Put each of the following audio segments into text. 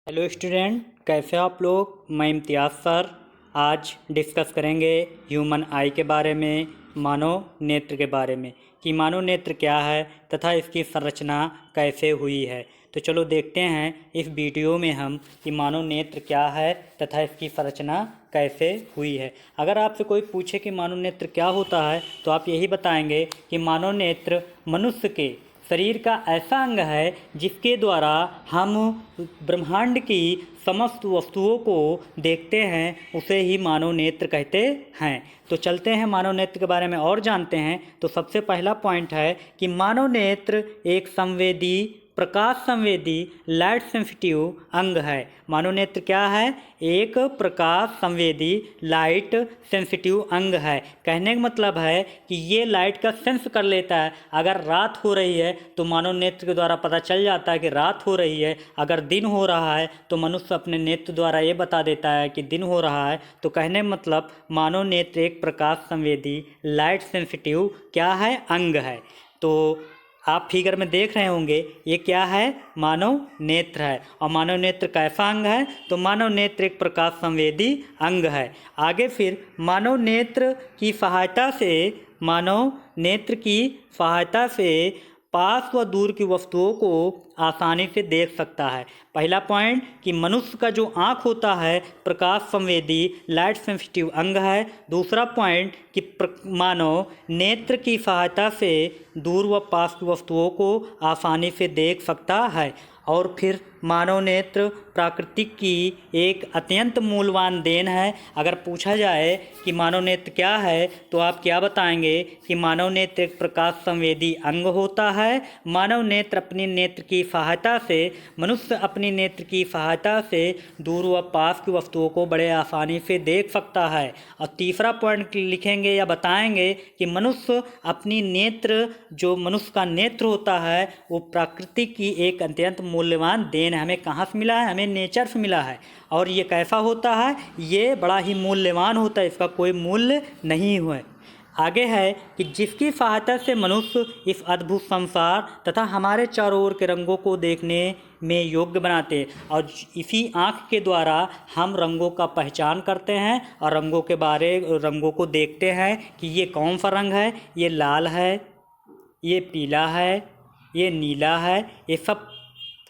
Hello student, कैसे हो आप लोग। मैं इम्तियाज़ सर। आज डिस्कस करेंगे ह्यूमन आई के बारे में, मानव नेत्र के बारे में कि मानव नेत्र क्या है तथा इसकी संरचना कैसे हुई है। तो चलो देखते हैं इस वीडियो में हम कि मानव नेत्र क्या है तथा इसकी संरचना कैसे हुई है। अगर आपसे कोई पूछे कि मानव नेत्र क्या होता है तो आप यही बताएंगे कि मानव नेत्र मनुष्य के शरीर का ऐसा अंग है जिसके द्वारा हम ब्रह्मांड की समस्त वस्तुओं को देखते हैं, उसे ही मानव नेत्र कहते हैं। तो चलते हैं मानव नेत्र के बारे में और जानते हैं। तो सबसे पहला पॉइंट है कि मानव नेत्र एक संवेदी, प्रकाश संवेदी, लाइट सेंसिटिव अंग है। मानव नेत्र क्या है? एक प्रकाश संवेदी, लाइट सेंसिटिव अंग है। कहने का मतलब है कि ये लाइट का सेंस कर लेता है। अगर रात हो रही है तो मानव नेत्र के द्वारा पता चल जाता है कि रात हो रही है। अगर दिन हो रहा है तो मनुष्य अपने नेत्र द्वारा ये बता देता है कि दिन हो रहा है। तो कहने का मतलब मानव नेत्र एक प्रकाश संवेदी, लाइट सेंसिटिव क्या है? अंग है। तो आप फिगर में देख रहे होंगे ये क्या है? मानव नेत्र है। और मानव नेत्र कैसा अंग है? तो मानव नेत्र एक प्रकाश संवेदी अंग है। आगे फिर मानव नेत्र की सहायता से पास व दूर की वस्तुओं को आसानी से देख सकता है। पहला पॉइंट कि मनुष्य का जो आँख होता है प्रकाश संवेदी, लाइट सेंसिटिव अंग है। दूसरा पॉइंट कि मानव नेत्र की सहायता से दूर व पास की वस्तुओं को आसानी से देख सकता है। और फिर मानव नेत्र प्रकृति की एक अत्यंत मूल्यवान देन है। अगर पूछा जाए कि मानव नेत्र क्या है तो आप क्या बताएंगे कि मानव नेत्र एक प्रकाश संवेदी अंग होता है। मानव नेत्र अपनी नेत्र की सहायता से, मनुष्य अपनी नेत्र की सहायता से दूर व पास की वस्तुओं को बड़े आसानी से देख सकता है। और तीसरा पॉइंट लिखेंगे या बताएंगे कि मनुष्य अपनी नेत्र, जो मनुष्य का नेत्र होता है वो प्रकृति की एक अत्यंत मूल्यवान देन है। हमें कहाँ से मिला है? हमें नेचर से मिला है। और ये कैसा होता है? ये बड़ा ही मूल्यवान होता है, इसका कोई मूल्य नहीं है। आगे है कि जिसकी सहायता से मनुष्य इस अद्भुत संसार तथा हमारे चारों ओर के रंगों को देखने में योग्य बनाते हैं। और इसी आँख के द्वारा हम रंगों का पहचान करते हैं और रंगों को देखते हैं कि ये कौन सा रंग है। ये लाल है, ये पीला है, ये नीला है। ये सब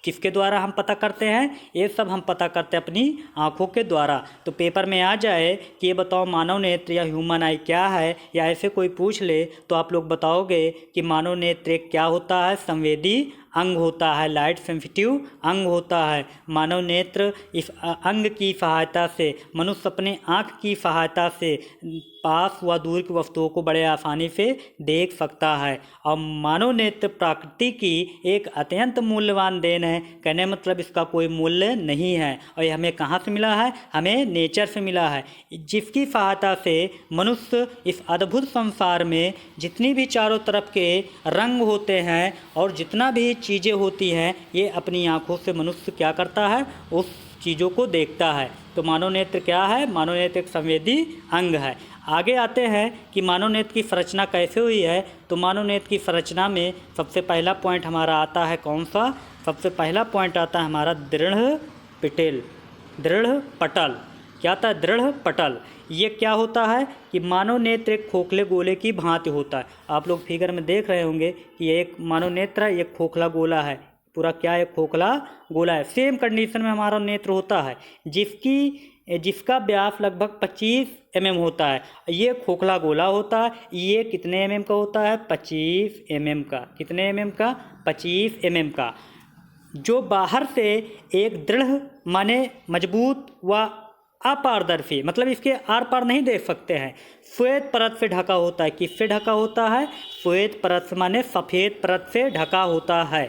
किसके द्वारा हम पता करते हैं? ये सब हम पता करते हैं अपनी आँखों के द्वारा। तो पेपर में आ जाए कि ये बताओ मानव नेत्र या ह्यूमन आई क्या है, या ऐसे कोई पूछ ले तो आप लोग बताओगे कि मानव नेत्र एक क्या होता है? संवेदी अंग होता है, लाइट सेंसिटिव अंग होता है। मानव नेत्र इस अंग की सहायता से, मनुष्य अपने आँख की सहायता से पास व दूर की वस्तुओं को बड़े आसानी से देख सकता है। और मानव नेत्र प्रकृति की एक अत्यंत मूल्यवान देन है। कहने मतलब इसका कोई मूल्य नहीं है। और ये हमें कहाँ से मिला है? हमें नेचर से मिला है, जिसकी सहायता से मनुष्य इस अद्भुत संसार में जितनी भी चारों तरफ के रंग होते हैं और जितना भी चीज़ें होती हैं, ये अपनी आँखों से मनुष्य क्या करता है? उस चीज़ों को देखता है। तो मानव नेत्र क्या है? मानव नेत्र एक संवेदी अंग है। आगे आते हैं कि मानव नेत्र की संरचना कैसे हुई है। तो मानव नेत्र की संरचना में सबसे पहला पॉइंट हमारा आता है कौन सा? सबसे पहला पॉइंट आता है हमारा दृढ़ पटल। क्या था? दृढ़ पटल। ये क्या होता है कि मानव नेत्र एक खोखले गोले की भांति होता है। आप लोग फिगर में देख रहे होंगे कि ये एक मानव नेत्र है, एक खोखला गोला है। पूरा क्या है? खोखला गोला है। सेम कंडीशन में हमारा नेत्र होता है जिसका व्यास लगभग 25 mm होता है। ये खोखला गोला होता है। ये कितने mm का होता है? 25 mm का। कितने mm का? 25 mm का। जो बाहर से एक दृढ़ माने मजबूत व अपारदर्शी, मतलब इसके आर पार नहीं देख सकते हैं, श्वेत परत से ढका होता है। किससे ढका होता है? श्वेत परत माने सफ़ेद परत से ढका होता है।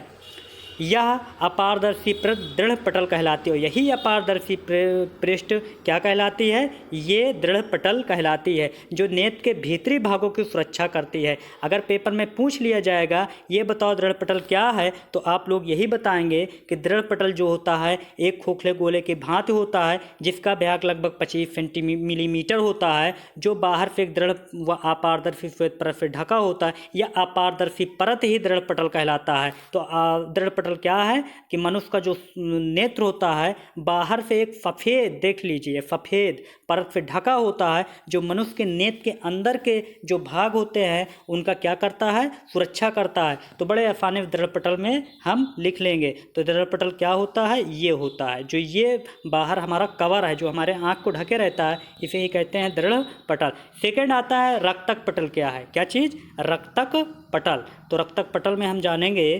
यह अपारदर्शी पृष्ठ दृढ़ पटल कहलाती है। यही अपारदर्शी पृष्ठ क्या कहलाती है? ये दृढ़ पटल कहलाती है, जो नेत्र के भीतरी भागों की सुरक्षा करती है। अगर पेपर में पूछ लिया जाएगा ये बताओ दृढ़ पटल क्या है, तो आप लोग यही बताएंगे कि दृढ़ पटल जो होता है एक खोखले गोले की भांति होता है, जिसका व्यास लगभग 25 मिलीमीटर होता है, जो बाहर से एक दृढ़ व अपारदर्शी श्वेत परत से ढका होता है। यह अपारदर्शी परत ही दृढ़ पटल कहलाता है। तो दृढ़ पटल पटल क्या है कि मनुष्य का जो नेत्र होता है बाहर से एक सफ़ेद, देख लीजिए, सफ़ेद परत से ढका होता है, जो मनुष्य के नेत्र के अंदर के जो भाग होते हैं उनका क्या करता है, सुरक्षा करता है। तो बड़े आसानी से दृढ़ पटल में हम लिख लेंगे। तो दृढ़ पटल क्या होता है, ये होता है, जो ये बाहर हमारा कवर है जो हमारे आँख को ढके रहता है, इसे ही कहते हैं दृढ़ पटल। सेकेंड आता है रक्तक पटल। क्या है, क्या चीज़, रक्तक पटल। तो रक्तक पटल में हम जानेंगे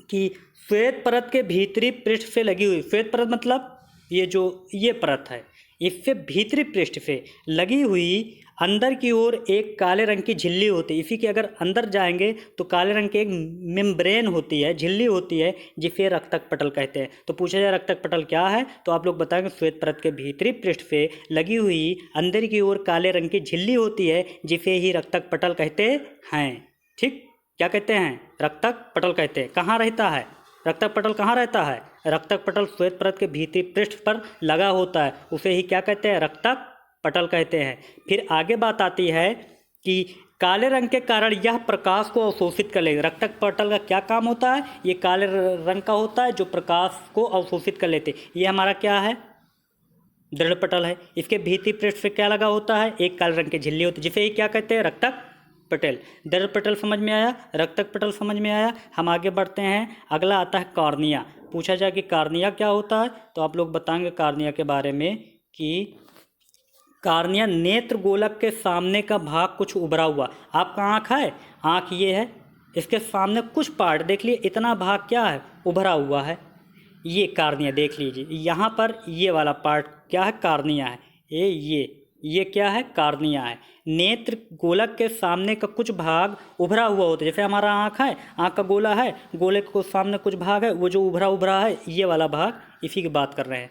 कि श्वेत परत के भीतरी पृष्ठ से लगी हुई, श्वेत परत मतलब ये परत है, इससे भीतरी पृष्ठ से लगी हुई अंदर की ओर एक काले रंग की झिल्ली होती है। इसी के अगर अंदर जाएंगे तो काले रंग की एक मेम्ब्रेन होती है, झिल्ली होती है, जिसे रक्तक पटल कहते हैं। तो पूछा जाए रक्तक पटल क्या है, तो आप लोग बताएंगे श्वेत परत के भीतरी पृष्ठ से लगी हुई अंदर की ओर काले रंग की झिल्ली होती है, जिसे ही रक्तक पटल कहते हैं। ठीक, क्या कहते हैं, रक्तक पटल कहते हैं। कहाँ रहता है रक्तक पटल, कहाँ रहता है, रक्तक पटल श्वेत परत के भीतरी पृष्ठ पर लगा होता है, उसे ही क्या कहते हैं, रक्तक पटल कहते हैं। फिर आगे बात आती है कि काले रंग के कारण यह प्रकाश को अवशोषित कर लेगा। रक्तक पटल का क्या काम होता है, ये काले रंग का होता है जो प्रकाश को अवशोषित कर लेते। ये हमारा क्या है, दृढ़ पटल है। इसके भीतरी पृष्ठ से क्या लगा होता है, एक काले रंग की झिल्ली होती है, जिसे ही क्या कहते हैं, रक्तक पटल। दृढ़ पटल समझ में आया, रक्तक पटल समझ में आया। हम आगे बढ़ते हैं। अगला आता है कॉर्निया। पूछा जाए कि कॉर्निया क्या होता है, तो आप लोग बताएंगे कॉर्निया के बारे में कि कॉर्निया नेत्र गोलक के सामने का भाग कुछ उभरा हुआ। आपका आँख है, आँख ये है, इसके सामने कुछ पार्ट देख लिए, इतना भाग क्या है, उभरा हुआ है, ये कॉर्निया देख लीजिए। यहाँ पर ये वाला पार्ट क्या है, कॉर्निया है। ये क्या है, कॉर्निया है। नेत्र गोलक के सामने का कुछ भाग उभरा हुआ होता है। जैसे हमारा आँख है, आँख का गोला है, गोले को सामने कुछ भाग है, वो जो उभरा है, ये वाला भाग, इसी की बात कर रहे हैं,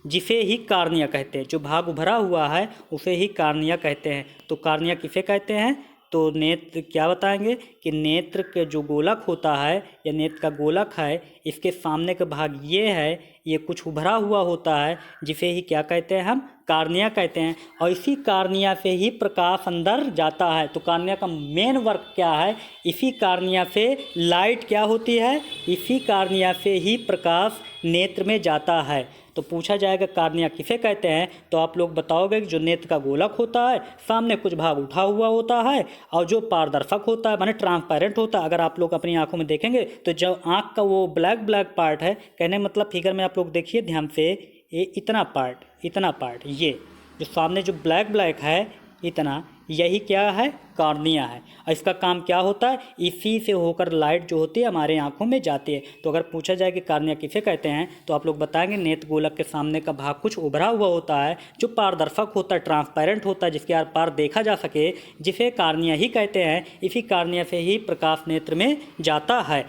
जिसे ही कॉर्निया कहते हैं। जो भाग उभरा हुआ है उसे ही कॉर्निया कहते हैं। तो कॉर्निया किसे कहते हैं, तो नेत्र क्या बताएंगे कि नेत्र के जो गोलक होता है या नेत्र का गोलक है, इसके सामने का भाग ये है, ये कुछ उभरा हुआ होता है, जिसे ही क्या कहते हैं, हम कॉर्निया कहते हैं। और इसी कॉर्निया से ही प्रकाश अंदर जाता है। तो कॉर्निया का मेन वर्क क्या है, इसी कॉर्निया से लाइट क्या होती है, इसी कॉर्निया से ही प्रकाश नेत्र में जाता है। तो पूछा जाएगा कॉर्निया किसे कहते हैं, तो आप लोग बताओगे कि जो नेत्र का गोलक होता है, सामने कुछ भाग उठा हुआ होता है, और जो पारदर्शक होता है, माने ट्रांसपेरेंट होता है। अगर आप लोग अपनी आंखों में देखेंगे तो जो आंख का वो ब्लैक पार्ट है, कहने मतलब फिगर में आप लोग देखिए ध्यान से, ये इतना पार्ट, ये जो सामने जो ब्लैक है इतना, यही क्या है, कॉर्निया है। और इसका काम क्या होता है, इसी से होकर लाइट जो होती है हमारे आंखों में जाती है। तो अगर पूछा जाए कि कॉर्निया किसे कहते हैं, तो आप लोग बताएंगे नेत्र गोलक के सामने का भाग कुछ उभरा हुआ होता है, जो पारदर्शक होता है, ट्रांसपेरेंट होता है, जिसके आर पार देखा जा सके, जिसे कॉर्निया ही कहते हैं। इसी कॉर्निया से ही प्रकाश नेत्र में जाता है।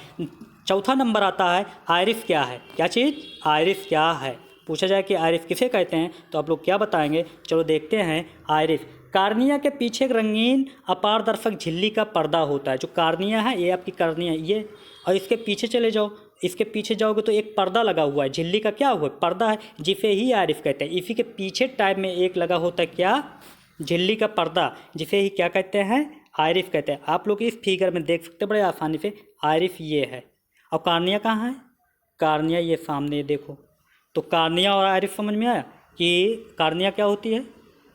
चौथा नंबर आता है आइरिस। क्या है, क्या चीज़, आइरिस क्या है। पूछा जाए कि आइरिस किसे कहते हैं, तो आप लोग क्या बताएंगे, चलो देखते हैं। आइरिस, कॉर्निया के पीछे एक रंगीन अपारदर्शक झिल्ली का पर्दा होता है। जो कॉर्निया है, ये आपकी कॉर्निया, ये, और इसके पीछे चले जाओ, इसके पीछे जाओगे तो एक पर्दा लगा हुआ है, झिल्ली का क्या हुआ, पर्दा है, जिसे ही आइरिस कहते हैं। इसी के पीछे टाइप में एक लगा होता है क्या, झिल्ली का पर्दा, जिसे ही क्या कहते हैं, आइरिस कहते हैं। आप लोग इस फिगर में देख सकते हैं बड़े आसानी से, आइरिस ये है, और कॉर्निया कहाँ है, कॉर्निया ये सामने देखो। तो कॉर्निया और आइरिस समझ में आया कि कॉर्निया क्या होती है,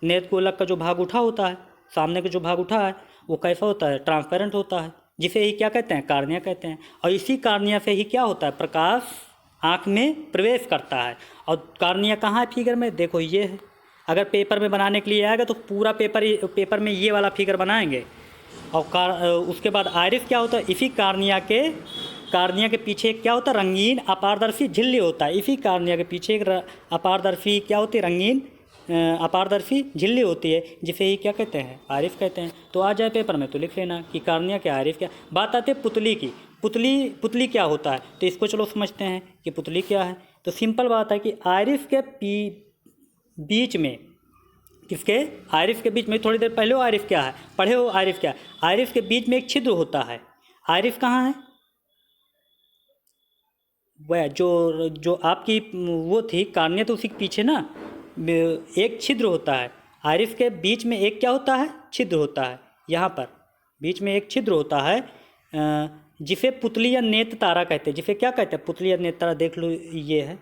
नेत्र गोलक का जो भाग उठा होता है, सामने का जो भाग उठा है वो कैसा होता है, ट्रांसपेरेंट होता है, जिसे ही क्या कहते हैं, कॉर्निया कहते हैं। और इसी कॉर्निया से ही क्या होता है, प्रकाश आँख में प्रवेश करता है। और कॉर्निया कहाँ है फिगर में, देखो ये है। अगर पेपर में बनाने के लिए आएगा तो पूरा पेपर में ये वाला फिगर बनाएंगे। और उसके बाद आइरिस क्या होता है, इसी कॉर्निया के पीछे क्या होता है, रंगीन अपारदर्शी झिल्ली होता है। इसी कॉर्निया के पीछे एक अपारदर्शी क्या होती है, रंगीन अपारदर्शी झिल्ली होती है, जिसे ही क्या कहते हैं, आइरिस कहते हैं। तो आ जाए पेपर में तो लिख लेना कि कॉर्निया क्या, आइरिस क्या। बात आती है पुतली की। पुतली क्या होता है, तो इसको चलो समझते हैं कि पुतली क्या है। तो सिंपल बात है कि आइरिस के बीच में, किसके, आइरिस के बीच में, थोड़ी देर पहले हो आइरिस क्या है पढ़े हो, आइरिस क्या, आइरिस के बीच में एक छिद्र होता है। आइरिस कहाँ है, वह जो आपकी वो थी कॉर्निया, तो उसी के पीछे ना एक छिद्र होता है। आइरिस के बीच में एक क्या होता है, छिद्र होता है। यहाँ पर बीच में एक छिद्र होता है, जिसे पुतली या नेत्र तारा कहते हैं। जिसे क्या कहते हैं? पुतली या नेत्र तारा। देख लो, ये है,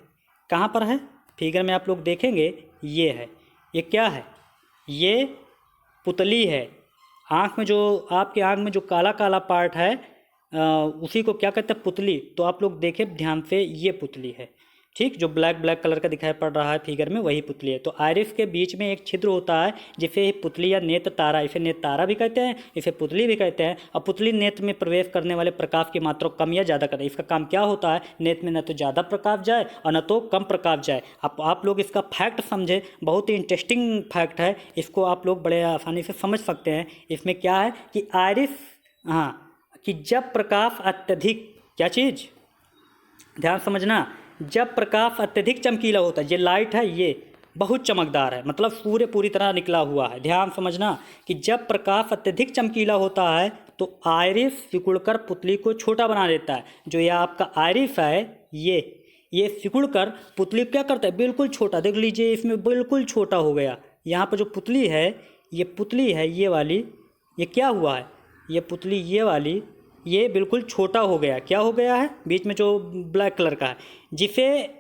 कहाँ पर है फिगर में आप लोग देखेंगे, ये है। ये क्या है? ये पुतली है। आँख में जो, आपके आँख में जो काला काला पार्ट है उसी को क्या कहते हैं? पुतली। तो आप लोग देखें ध्यान से, ये पुतली है, ठीक, जो ब्लैक ब्लैक कलर का दिखाई पड़ रहा है फिगर में, वही पुतली है। तो आइरिस के बीच में एक छिद्र होता है जिसे पुतली या नेत्र तारा, इसे नेत्र तारा भी कहते हैं, इसे पुतली भी कहते हैं। और पुतली नेत्र में प्रवेश करने वाले प्रकाश की मात्रा को कम या ज़्यादा करता है। इसका काम क्या होता है? नेत्र में न तो ज़्यादा प्रकाश जाए और न तो कम प्रकाश जाए। आप लोग इसका फैक्ट समझे, बहुत ही इंटरेस्टिंग फैक्ट है, इसको आप लोग बड़े आसानी से समझ सकते हैं। इसमें क्या है कि आइरिस, हाँ, कि जब प्रकाश अत्यधिक, क्या चीज़ ध्यान समझना, जब प्रकाश अत्यधिक चमकीला होता है, ये लाइट है, ये बहुत चमकदार है, मतलब सूर्य पूरी तरह निकला हुआ है। ध्यान समझना कि जब प्रकाश अत्यधिक चमकीला होता है तो आइरिस सिकुड़कर पुतली को छोटा बना देता है। जो ये आपका आइरिस है, ये सिकुड़कर पुतली को क्या करता है? बिल्कुल छोटा। देख लीजिए, इसमें बिल्कुल छोटा हो गया। यहाँ पर जो पुतली है, ये पुतली है, ये वाली, ये क्या हुआ है? ये पुतली, ये वाली, ये बिल्कुल छोटा हो गया। क्या हो गया है? बीच में जो ब्लैक कलर का है, जिसे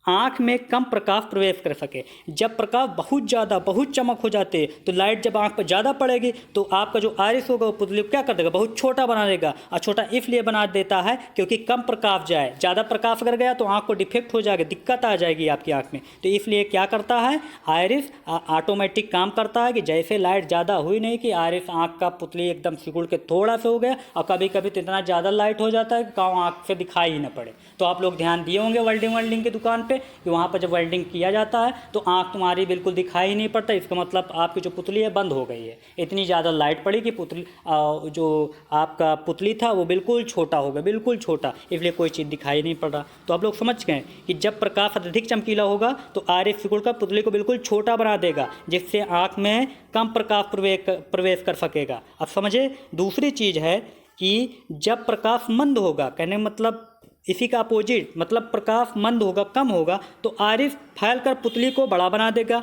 आँख में कम प्रकाश प्रवेश कर सके। जब प्रकाश बहुत ज़्यादा, बहुत चमक हो जाते, तो लाइट जब आँख पर ज़्यादा पड़ेगी तो आपका जो आइरिस होगा वो पुतली को क्या कर देगा? बहुत छोटा बना देगा। और छोटा इसलिए बना देता है क्योंकि कम प्रकाश जाए। ज़्यादा प्रकाश अगर गया तो आँख को डिफेक्ट हो जाएगा, दिक्कत आ जाएगी आपकी आँख में। तो इसलिए क्या करता है? आइरिस ऑटोमेटिक काम करता है कि जैसे लाइट ज़्यादा हुई नहीं कि आइरिस, आँख का पुतली एकदम सिकुड़ के थोड़ा सा हो गया, और कभी कभी तो इतना ज़्यादा लाइट हो जाता है कि गाँव आँख से दिखाई ही ना पड़े। तो आप लोग ध्यान दिए होंगे वेल्डिंग की दुकान पे कि वहाँ पर जब वेल्डिंग किया जाता है तो आँख तुम्हारी बिल्कुल दिखाई ही नहीं पड़ता। इसका मतलब आपकी जो पुतली है बंद हो गई है। इतनी ज़्यादा लाइट पड़ी कि पुतली, जो आपका पुतली था वो बिल्कुल छोटा हो गया, बिल्कुल छोटा, इसलिए कोई चीज़ दिखाई नहीं पड़ रहा। तो आप लोग समझ गए कि जब प्रकाश अत्यधिक चमकीला होगा तो आइरिस सिकुड़कर पुतली को बिल्कुल छोटा बना देगा, जिससे आँख में कम प्रकाश प्रवेश कर सकेगा। अब समझे। दूसरी चीज़ है कि जब प्रकाश मंद होगा, कहने मतलब इसी का अपोजिट, मतलब प्रकाश मंद होगा, कम होगा, तो आइरिस फैलकर पुतली को बड़ा बना देगा।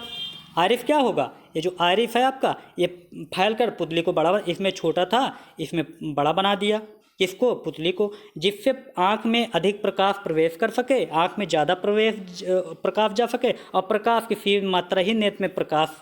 आइरिस क्या होगा? ये जो आइरिस है आपका, ये फैलकर पुतली को बड़ा, इसमें छोटा था, इसमें बड़ा बना दिया। किसको? पुतली को, जिससे आँख में अधिक प्रकाश प्रवेश कर सके, आँख में ज़्यादा प्रकाश जा सके, और प्रकाश की सीमित मात्रा ही नेत्र में प्रकाश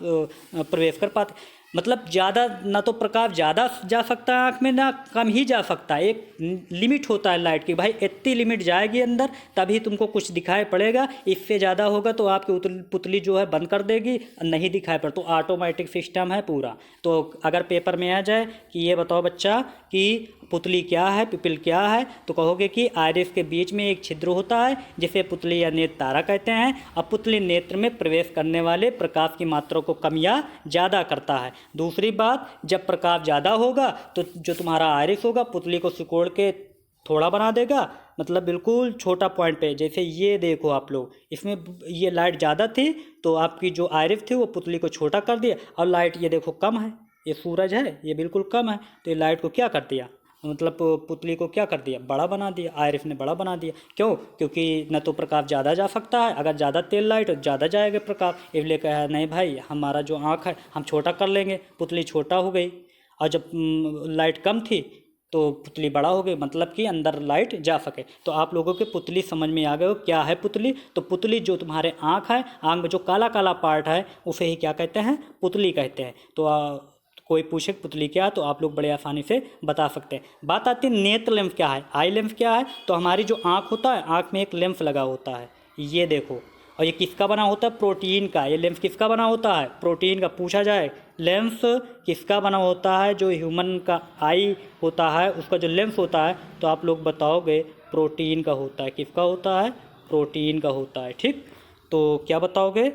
प्रवेश कर पाते। मतलब ज़्यादा, ना तो प्रकाश ज़्यादा जा सकता है आँख में, ना कम ही जा सकता है। एक लिमिट होता है लाइट की, भाई इतनी लिमिट जाएगी अंदर तभी तुमको कुछ दिखाई पड़ेगा। इससे ज़्यादा होगा तो आपकी पुतली जो है बंद कर देगी, नहीं दिखाई पड़। तो ऑटोमेटिक सिस्टम है पूरा। तो अगर पेपर में आ जाए कि ये बताओ बच्चा कि पुतली क्या है, पिपिल क्या है, तो कहोगे कि आइरिस के बीच में एक छिद्र होता है जिसे पुतली या नेत्र तारा कहते हैं। और पुतली नेत्र में प्रवेश करने वाले प्रकाश की मात्रा को कम या ज़्यादा करता है। दूसरी बात, जब प्रकाश ज़्यादा होगा तो जो तुम्हारा आइरिस होगा पुतली को सिकोड़ के थोड़ा बना देगा, मतलब बिल्कुल छोटा पॉइंट पे। जैसे ये देखो आप लोग, इसमें ये लाइट ज़्यादा थी तो आपकी जो आइरिस थी वो पुतली को छोटा कर दिया, और लाइट ये देखो कम है, ये सूरज है, ये बिल्कुल कम है, तो ये लाइट को क्या कर दिया? मतलब पुतली को क्या कर दिया? बड़ा बना दिया। आइरिस ने बड़ा बना दिया। क्यों? क्योंकि न तो प्रकाश ज़्यादा जा सकता है, अगर ज़्यादा तेल लाइट तो ज़्यादा जाएगा प्रकाश, इसलिए कहा नहीं भाई हमारा जो आँख है हम छोटा कर लेंगे। पुतली छोटा हो गई, और जब लाइट कम थी तो पुतली बड़ा हो गई, मतलब कि अंदर लाइट जा सके। तो आप लोगों के पुतली समझ में आ गए हो क्या है पुतली? तो पुतली जो तुम्हारे आँख है, आँख में जो काला काला पार्ट है उसे ही क्या कहते हैं? पुतली कहते हैं। तो कोई पूछे पुतली क्या, तो आप लोग बड़े आसानी से बता सकते हैं। बात आती है नेत्र लेंस क्या है, आई लेंस क्या है। तो हमारी जो आँख होता है, आँख में एक लेंस लगा होता है, ये देखो, और ये किसका बना होता है? प्रोटीन का। ये लेंस किसका बना होता है? प्रोटीन का। पूछा जाए लेंस किसका बना होता है? जो ह्यूमन का आई होता है उसका जो लेंस होता है, तो आप लोग बताओगे प्रोटीन का होता है। किसका होता है? प्रोटीन का होता है। ठीक, तो क्या बताओगे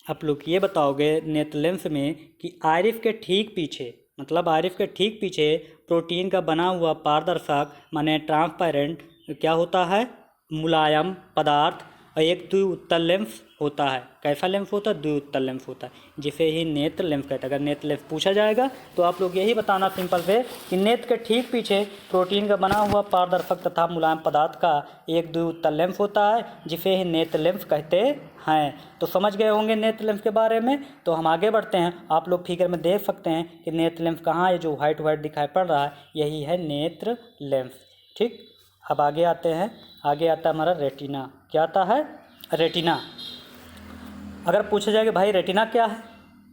आप लोग? ये बताओगे नेत्र लेंस में कि आइरिस के ठीक पीछे, मतलब आइरिस के ठीक पीछे प्रोटीन का बना हुआ पारदर्शक माने ट्रांसपेरेंट क्या होता है? मुलायम पदार्थ और एक द्विउत्तल लेंस होता है। कैसा लेंस होता है? द्विउत्तल लेंस होता है, जिसे ही नेत्र लेंस कहते हैं। अगर नेत्र लेंस पूछा जाएगा तो आप लोग यही बताना सिंपल से कि नेत्र के ठीक पीछे प्रोटीन का बना हुआ पारदर्शक तथा मुलायम पदार्थ का एक द्विउत्तल लेंस होता है, जिसे ही नेत्र लेंस कहते हैं। तो समझ गए होंगे नेत्र लेंस के बारे में। तो हम आगे बढ़ते हैं। आप लोग फिगर में देख सकते हैं कि नेत्र लेंस कहाँ है, जो वाइट दिखाई पड़ रहा है यही है नेत्र लेंस। ठीक, अब आगे आते हैं। आगे आता है हमारा रेटिना। क्या आता है? रेटिना। अगर पूछा जाए कि भाई रेटिना क्या है,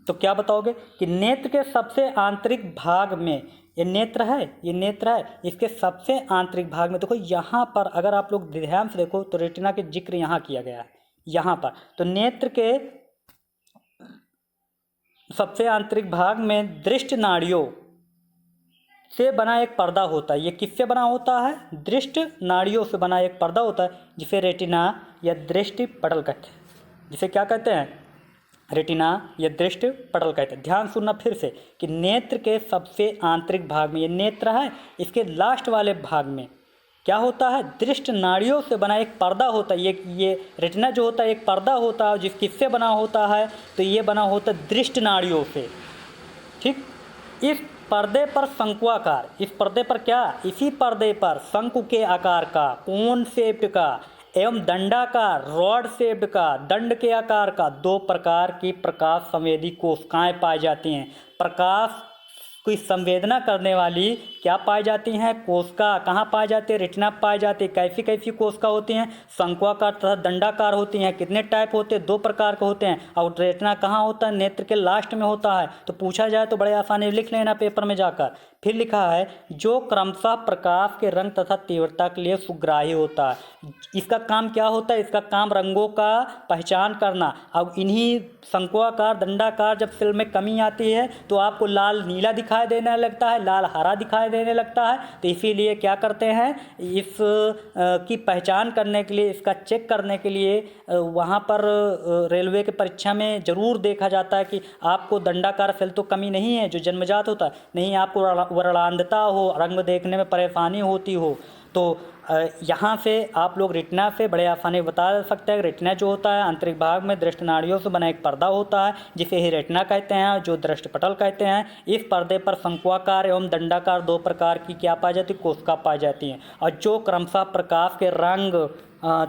तो क्या बताओगे कि नेत्र के सबसे आंतरिक भाग में, ये नेत्र है, ये नेत्र है, इसके सबसे आंतरिक भाग में देखो यहाँ पर, अगर आप लोग ध्यान से देखो तो रेटिना के जिक्र यहाँ किया गया है, यहाँ पर। तो नेत्र के सबसे आंतरिक भाग में दृष्टि नाड़ियों से बना एक पर्दा होता है। ये किससे बना होता है? दृष्टि नाड़ियों से बना एक पर्दा होता है, जिसे रेटिना या दृष्टि पटल कहते हैं। जिसे क्या कहते हैं? रेटिना या दृष्टि पटल कहते हैं। ध्यान सुनना फिर से कि नेत्र के सबसे आंतरिक भाग में, ये नेत्र है, इसके लास्ट वाले भाग में क्या होता है? दृष्टि नाड़ियों से बना एक पर्दा होता है। ये रेटिना जो होता है एक पर्दा होता है, जिस किससे बना होता है? तो ये बना होता है दृष्टि नाड़ियों से। ठीक, इस पर्दे पर शंक्वाकार, इस पर्दे पर क्या? इसी पर्दे पर शंकु के आकार का, कोन शेप्ड का एवं दंडाकार, रॉड शेप्ड का, दंड के आकार का 2 प्रकार की प्रकाश संवेदी कोशिकाएं पाई जाती हैं। प्रकाश की संवेदना करने वाली क्या पाई जाती हैं? कोशिका। कहाँ पाई जाती है? रेटिना पाई जाती है। कैसी कैसी कोशिका होती हैं? शंक्वाकार तथा दंडाकार होती हैं। कितने टाइप होते हैं? 2 प्रकार के होते हैं। और रेटिना कहाँ होता है? नेत्र के लास्ट में होता है। तो पूछा जाए तो बड़े आसानी लिख लेना पेपर में जाकर। फिर लिखा है जो क्रमशः प्रकाश के रंग तथा तीव्रता के लिए सुग्राही होता है। इसका काम क्या होता है? इसका काम रंगों का पहचान करना। अब इन्हीं शंक्वाकार, दंडाकार जब सेल में कमी आती है तो आपको लाल नीला दिखाई देने लगता है, लाल हरा दिखाई देने लगता है। तो इसीलिए क्या करते हैं, इस की पहचान करने के लिए, इसका चेक करने के लिए वहाँ पर रेलवे के परीक्षा में ज़रूर देखा जाता है कि आपको दंडाकार सेल तो कमी नहीं है जो जन्मजात होता है, नहीं आपको वर्णांधता हो, रंग देखने में परेशानी होती हो, तो यहाँ से आप लोग रेटिना से बड़े आसानी बता सकते हैं। रेटिना जो होता है आंतरिक भाग में दृष्टि नाड़ियों से बना एक पर्दा होता है, जिसे ही रेटिना कहते हैं, जो दृष्टिपटल कहते हैं। इस पर्दे पर शंक्वाकार एवं दंडाकार 2 प्रकार की क्या पाई जाती है? कोशिका पाई जाती हैं, और जो क्रमशः प्रकाश के रंग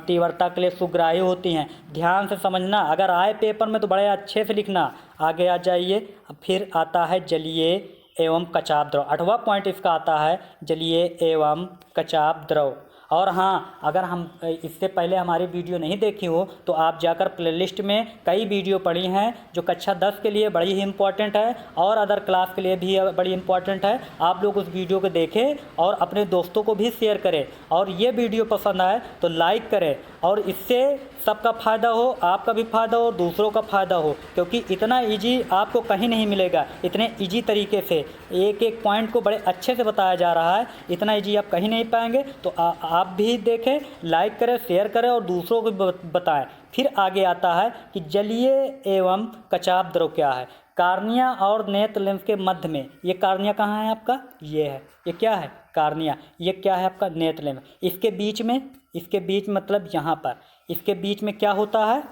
तीव्रता के लिए सुग्राही होती हैं। ध्यान से समझना, अगर आए पेपर में तो बड़े अच्छे से लिखना। आगे आ जाइए। फिर आता है जलीय एवं कचाप द्रव। 8वां पॉइंट इसका आता है जलीय एवं कचाप द्रव। और हाँ, अगर हम इससे पहले हमारी वीडियो नहीं देखी हो तो आप जाकर प्लेलिस्ट में कई वीडियो पड़ी हैं जो कक्षा 10 के लिए बड़ी ही इम्पॉर्टेंट है और अदर क्लास के लिए भी बड़ी इम्पॉर्टेंट है। आप लोग उस वीडियो को देखें और अपने दोस्तों को भी शेयर करें, और ये वीडियो पसंद आए तो लाइक करें, और इससे सबका फ़ायदा हो, आपका भी फ़ायदा हो, दूसरों का फ़ायदा हो। क्योंकि इतना ईजी आपको कहीं नहीं मिलेगा, इतने ईजी तरीके से एक एक पॉइंट को बड़े अच्छे से बताया जा रहा है, इतना ईजी आप कहीं नहीं पाएंगे। तो आप भी देखें, लाइक करें, शेयर करें और दूसरों को बताएं। फिर आगे आता है कि जलीय एवं कचाप द्रव क्या है? कार्निया और नेत्र लेंस के मध्य में, ये कार्निया कहाँ है आपका? ये है। ये क्या है? कार्निया। ये क्या है आपका? नेत्र लेंस। इसके बीच में, इसके बीच मतलब यहाँ पर, इसके बीच में क्या होता है?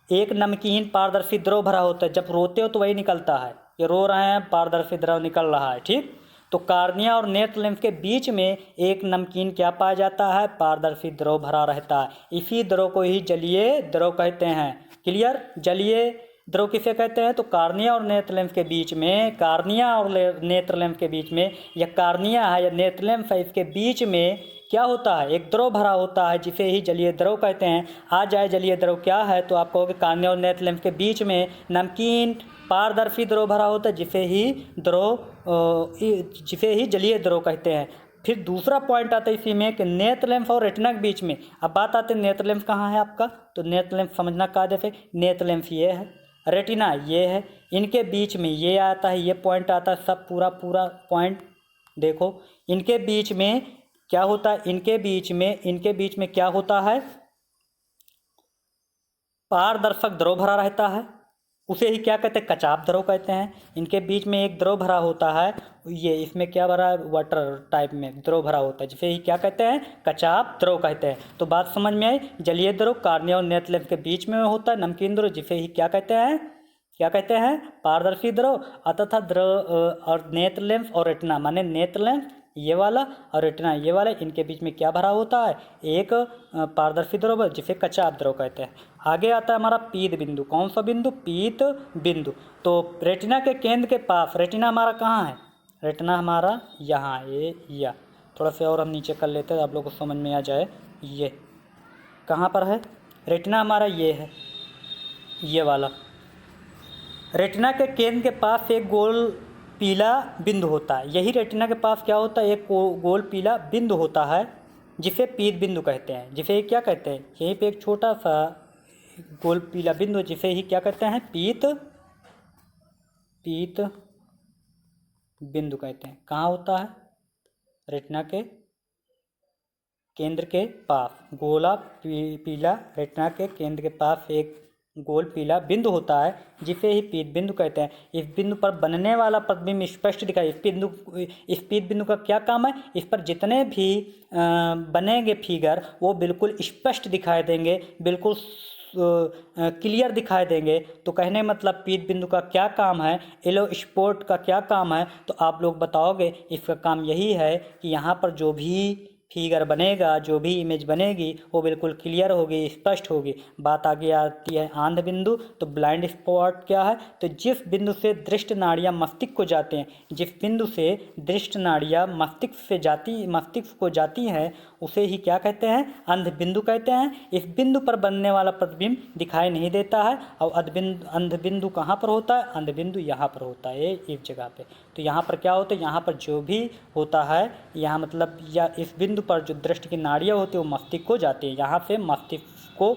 एक नमकीन पारदर्शी द्रव भरा होता है। जब रोते हो तो वही निकलता है, ये रो रहे हैं, पारदर्शी द्रव निकल रहा है। ठीक, तो कार्निया और नेत्र लेंस के बीच में एक नमकीन क्या पाया जाता है? पारदर्शी द्रव भरा रहता है। इसी द्रव को ही जलीय द्रव कहते हैं। क्लियर? जलीय द्रव किसे कहते हैं? तो कार्निया और नेत्र लेंस के बीच में, कार्निया और नेत्र लेंस के बीच में, या कार्निया है या नेत्र लेंस है, इसके बीच में क्या होता है? एक द्रव भरा होता है, जिसे ही जलीय द्रव कहते हैं। आ जाए जलीय द्रव क्या है, तो आप कहोगे कार्निया और नेत्र लेंस के बीच में नमकीन पारदर्शी द्रव भरा होता है, जिसे ही जलीय द्रव कहते हैं। फिर दूसरा पॉइंट आता है इसी में कि नेत्र लेंस और रेटिना के बीच में। अब बात आती है नेत्र लेंस कहाँ है आपका? तो नेत्र लेंस समझना कायदे से, नेत्र लेंस ये है, रेटिना ये है, इनके बीच में ये आता है, ये पॉइंट आता है, सब पूरा पॉइंट देखो। इनके बीच में क्या होता है? इनके बीच में क्या होता है? पारदर्शक द्रव भरा रहता है। उसे ही क्या कहते हैं, कचाप द्रव कहते हैं। इनके बीच में एक द्रव भरा होता है, ये इसमें क्या भरा है, वाटर टाइप में द्रव भरा होता है, जिसे ही क्या कहते हैं, कचाप द्रव कहते हैं। तो बात समझ में आई। जलीय द्रव कार्निया और नेत्र लेंस के बीच में होता है, नमकीन द्रव, जिसे ही क्या कहते हैं, क्या कहते हैं, पारदर्शी द्रव। अतः द्रव और नेत्र लेंस और रेटिना, माने नेत्र लेंस ये वाला और रेटिना ये वाला, इनके बीच में क्या भरा होता है, एक पारदर्शी द्रव जिसे कचाप द्रव कहते हैं। आगे आता है हमारा पीत बिंदु। कौन सा बिंदु, पीत बिंदु। तो रेटिना के केंद्र के पास, रेटिना हमारा कहाँ है, रेटिना हमारा यहाँ, ये या थोड़ा सा और हम नीचे कर लेते हैं, आप लोगों को समझ में आ जाए। ये कहाँ पर है, रेटिना हमारा ये है, ये वाला। रेटिना के केंद्र के पास एक गोल पीला बिंदु होता है। यही रेटिना के पास क्या होता है, एक गोल पीला बिंदु होता है, जिसे पीत बिंदु कहते हैं। जिसे क्या कहते हैं, यहीं पे एक छोटा सा गोल पीला बिंदु, जिसे ही क्या कहते हैं, पीत बिंदु कहते हैं। कहाँ होता है, रेटिना के केंद्र के पास गोला पीला, रेटिना के केंद्र के पास एक गोल पीला बिंदु होता है, जिसे ही पीत बिंदु कहते हैं। इस बिंदु पर बनने वाला प्रतिबिंब स्पष्ट दिखाई। इस पीत बिंदु का क्या काम है, इस पर जितने भी बनेंगे फिगर वो बिल्कुल स्पष्ट दिखाई देंगे, बिल्कुल क्लियर दिखाई देंगे। तो कहने मतलब पीत बिंदु का क्या काम है, एलो स्पोर्ट का क्या काम है, तो आप लोग बताओगे। इसका काम यही है कि यहाँ पर जो भी फिगर बनेगा, जो भी इमेज बनेगी, वो बिल्कुल क्लियर होगी, स्पष्ट होगी। बात आगे आती है आंध बिंदु। तो ब्लाइंड स्पॉट क्या है, तो जिस बिंदु से दृष्ट नाड़ियाँ मस्तिष्क को जाते हैं, जिस बिंदु से दृष्ट नाड़ियाँ मस्तिष्क को जाती हैं, उसे ही क्या कहते हैं, अंध बिंदु कहते हैं। इस बिंदु पर बनने वाला प्रतिबिंब दिखाई नहीं देता है। और अंध बिंदु कहाँ पर होता है, अंध बिंदु यहाँ पर होता है, एक जगह पे। तो यहाँ पर क्या होता है, यहाँ पर जो भी होता है, यहाँ मतलब या इस बिंदु पर जो दृष्टि की नाड़ियाँ होती है वो मस्तिष्क को जाती है। यहाँ से मस्तिष्क को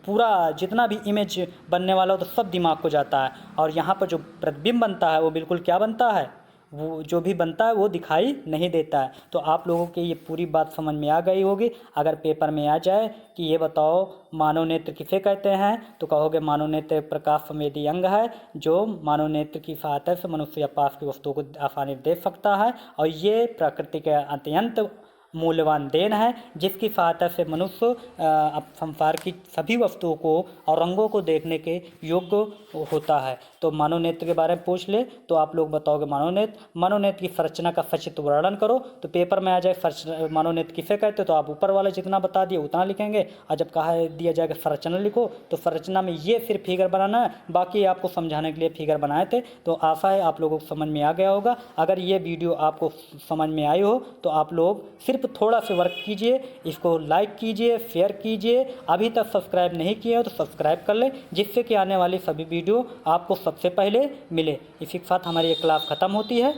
पूरा जितना भी इमेज बनने वाला हो तो सब दिमाग को जाता है। और यहाँ पर जो प्रतिबिंब बनता है वो बिल्कुल क्या बनता है, वो जो भी बनता है वो दिखाई नहीं देता है। तो आप लोगों के ये पूरी बात समझ में आ गई होगी। अगर पेपर में आ जाए कि ये बताओ मानव नेत्र किसे कहते हैं, तो कहोगे मानव नेत्र प्रकाश संवेदी अंग है, जो मानव नेत्र की सहायता से मनुष्य या पास की वस्तुओं को आसानी से देख सकता है। और ये प्रकृति के अत्यंत मूल्यवान देन है, जिसकी सहायता से मनुष्य संसार की सभी वस्तुओं को और रंगों को देखने के योग्य होता है। तो मानव नेत्र के बारे में पूछ ले तो आप लोग बताओगे मानव नेत्र की संरचना का सचित्र वर्णन करो। तो पेपर में आ जाए मानव नेत्र किसे कहते, तो आप ऊपर वाला जितना बता दिए उतना लिखेंगे। और जब कहा दिया जाएगा संरचना लिखो, तो संरचना में ये सिर्फ फिगर बनाना है, बाकी आपको समझाने के लिए फिगर बनाए थे। तो आशा है आप लोगों को समझ में आ गया होगा। अगर ये वीडियो आपको समझ में आई हो तो आप लोग सिर्फ थोड़ा सा वर्क कीजिए, इसको लाइक कीजिए, शेयर कीजिए। अभी तक सब्सक्राइब नहीं किए हो तो सब्सक्राइब कर ले, जिससे कि आने वाली सभी वीडियो आपको सबसे पहले मिले। इसी के साथ हमारी ये क्लास ख़त्म होती है।